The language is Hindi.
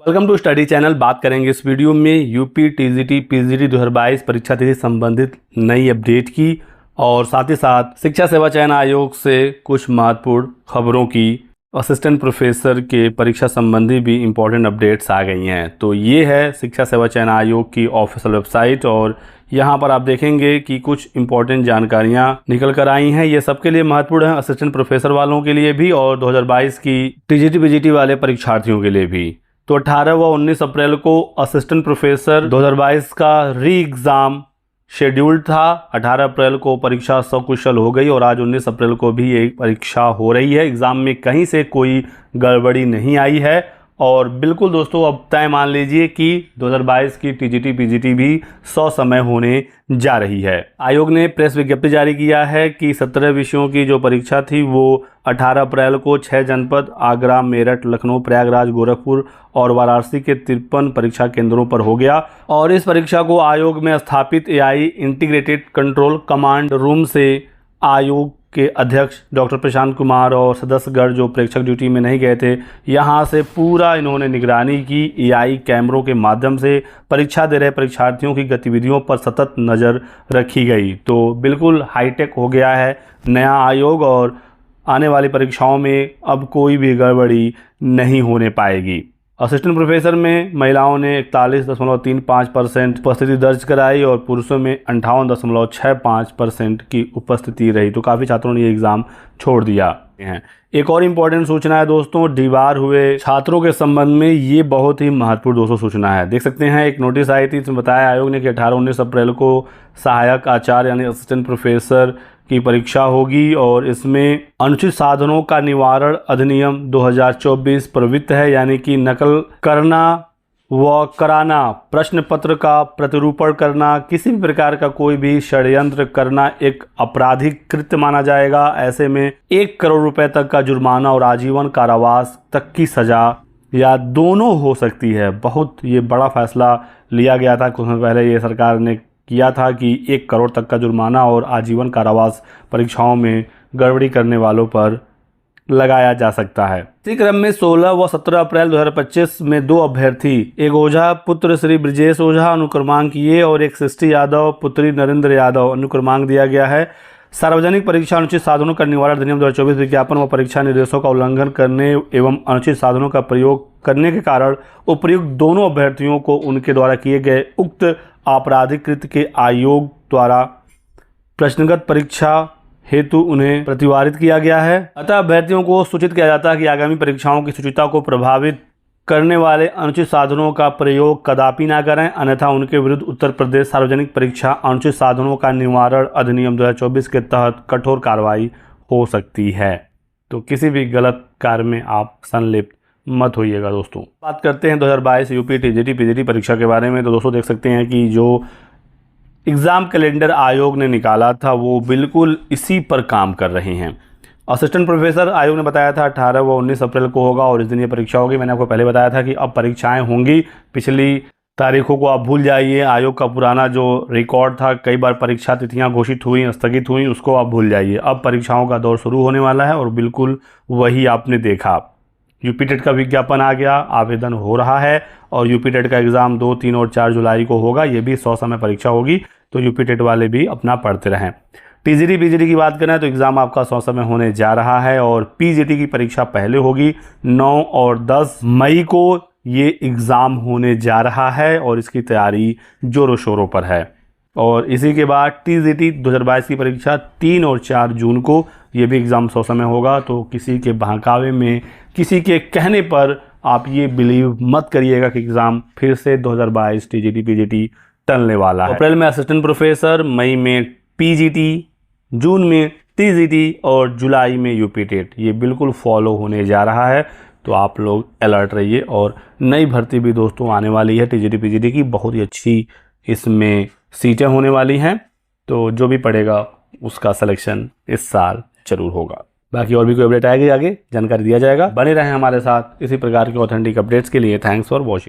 Welcome to study channel. बात करेंगे इस वीडियो में यूपी टीजीटी पीजीटी 2022 परीक्षा तिथि संबंधित नई अपडेट की और साथ ही साथ शिक्षा सेवा चयन आयोग से कुछ महत्वपूर्ण खबरों की। असिस्टेंट प्रोफेसर के परीक्षा संबंधी भी इम्पोर्टेंट अपडेट्स आ गई हैं। तो ये है शिक्षा सेवा चयन आयोग की ऑफिशियल वेबसाइट और यहाँ पर आप देखेंगे कि कुछ इंपॉर्टेंट जानकारियाँ निकल कर आई हैं। ये सबके लिए महत्वपूर्ण है, असिस्टेंट प्रोफेसर वालों के लिए भी और 2022 की टीजीटी पीजीटी वाले परीक्षार्थियों के लिए भी। तो 18 व 19 अप्रैल को असिस्टेंट प्रोफेसर 2022 का री एग्ज़ाम शेड्यूल्ड था। 18 अप्रैल को परीक्षा सकुशल हो गई और आज 19 अप्रैल को भी एक परीक्षा हो रही है। एग्ज़ाम में कहीं से कोई गड़बड़ी नहीं आई है और बिल्कुल दोस्तों अब तय मान लीजिए कि 2022 की टीजीटी पीजीटी भी समय होने जा रही है। आयोग ने प्रेस विज्ञप्ति जारी किया है कि 17 विषयों की जो परीक्षा थी वो 18 अप्रैल को 6 जनपद आगरा, मेरठ, लखनऊ, प्रयागराज, गोरखपुर और वाराणसी के 53 परीक्षा केंद्रों पर हो गया और इस परीक्षा को आयोग में स्थापित AI integrated control command room से आयोग के अध्यक्ष डॉक्टर प्रशांत कुमार और सदस्यगण जो प्रेक्षक ड्यूटी में नहीं गए थे, यहाँ से पूरा इन्होंने निगरानी की। एआई कैमरों के माध्यम से परीक्षा दे रहे परीक्षार्थियों की गतिविधियों पर सतत नज़र रखी गई। तो बिल्कुल हाईटेक हो गया है नया आयोग और आने वाली परीक्षाओं में अब कोई भी गड़बड़ी नहीं होने पाएगी। असिस्टेंट प्रोफेसर में महिलाओं ने 41.35% उपस्थिति दर्ज कराई और पुरुषों में 58.65% की उपस्थिति रही। तो काफ़ी छात्रों ने ये एग्ज़ाम छोड़ दिया है। एक और इम्पॉर्टेंट सूचना है दोस्तों, डीबार हुए छात्रों के संबंध में ये बहुत ही महत्वपूर्ण दोस्तों सूचना है। देख सकते हैं एक नोटिस आई थी, इसमें बताया आयोग ने कि 18-19 अप्रैल को सहायक आचार्य यानी असिस्टेंट प्रोफेसर की परीक्षा होगी और इसमें अनुचित साधनों का निवारण अधिनियम 2024 प्रवृत्त है, यानी कि नकल करना व कराना, प्रश्न पत्र का प्रतिरूपण करना, किसी भी प्रकार का कोई भी षड्यंत्र करना एक आपराधिक कृत्य माना जाएगा। ऐसे में 1 करोड़ रुपए तक का जुर्माना और आजीवन कारावास तक की सजा या दोनों हो सकती है। बहुत ये बड़ा फैसला लिया गया था, कुछ समय पहले ये सरकार ने किया था कि 1 करोड़ तक का जुर्माना और आजीवन कारावास परीक्षाओं में गड़बड़ी करने वालों पर लगाया जा सकता है। इसी क्रम में 16 व 17 अप्रैल 2025 में 2 अभ्यर्थी, एक ओझा पुत्र श्री ब्रजेश ओझा अनुक्रमांक ये और एक सृष्टि यादव पुत्री नरेंद्र यादव अनुक्रमांक दिया गया है। सार्वजनिक परीक्षा अनुचित साधनों का निवारण अधिनियम 2024 विज्ञापन व परीक्षा निर्देशों का उल्लंघन करने एवं अनुचित साधनों का प्रयोग करने के कारण उपयुक्त दोनों अभ्यर्थियों को उनके द्वारा किए गए उक्त आपराधिक कृत्य के आयोग द्वारा प्रश्नगत परीक्षा हेतु उन्हें प्रतिवारित किया गया है। अतः अभ्यर्थियों को सूचित किया जाता है कि आगामी परीक्षाओं की शुचिता को प्रभावित करने वाले अनुचित साधनों का प्रयोग कदापि ना करें, अन्यथा उनके विरुद्ध उत्तर प्रदेश सार्वजनिक परीक्षा अनुचित साधनों का निवारण अधिनियम 2024 के तहत कठोर कार्रवाई हो सकती है। तो किसी भी गलत कार्य में आप संलिप्त मत होइएगा दोस्तों। बात करते हैं 2022 यूपी टीजीटी पीजीटी परीक्षा के बारे में। तो दोस्तों देख सकते हैं कि जो एग्ज़ाम कैलेंडर आयोग ने निकाला था वो बिल्कुल इसी पर काम कर रहे हैं। असिस्टेंट प्रोफेसर आयोग ने बताया था 18 व 19 अप्रैल को होगा और इस दिन ये परीक्षा होगी। मैंने आपको पहले बताया था कि अब परीक्षाएं होंगी, पिछली तारीखों को आप भूल जाइए। आयोग का पुराना जो रिकॉर्ड था, कई बार परीक्षा तिथियां घोषित हुई, स्थगित हुई, उसको आप भूल जाइए। अब परीक्षाओं का दौर शुरू होने वाला है और बिल्कुल वही आपने देखा। यूपी टेट का विज्ञापन आ गया, आवेदन हो रहा है और यूपी टेट का एग्ज़ाम 2, 3 और 4 जुलाई को होगा। ये भी 100 समय परीक्षा होगी, तो यूपी टेट वाले भी अपना पढ़ते रहें। टीजीटी पीजीटी की बात करें तो एग्ज़ाम आपका 100 समय होने जा रहा है और पीजीटी की परीक्षा पहले होगी 9 और 10 मई को ये एग्ज़ाम होने जा रहा है और इसकी तैयारी जोरों शोरों पर है। और इसी के बाद टीजीटी 2022 की परीक्षा 3 और 4 जून को ये भी एग्ज़ाम 100 समय होगा। तो किसी के बहकावे में, किसी के कहने पर आप ये बिलीव मत करिएगा कि एग्ज़ाम फिर से 2022 टीजीटी पीजीटी टलने वाला है। अप्रैल में असिस्टेंट प्रोफेसर, मई में पीजीटी, जून में टीजीटी और जुलाई में यूपी टेट, ये बिल्कुल फॉलो होने जा रहा है। तो आप लोग अलर्ट रहिए और नई भर्ती भी दोस्तों आने वाली है टीजीटी पीजीटी की, बहुत ही अच्छी इसमें सीटें होने वाली हैं। तो जो भी पढ़ेगा उसका सिलेक्शन इस साल जरूर होगा। बाकी और भी कोई अपडेट आएगी, आगे जानकारी दिया जाएगा। बने रहें हमारे साथ इसी प्रकार के ऑथेंटिक अपडेट्स के लिए। Thanks for watching.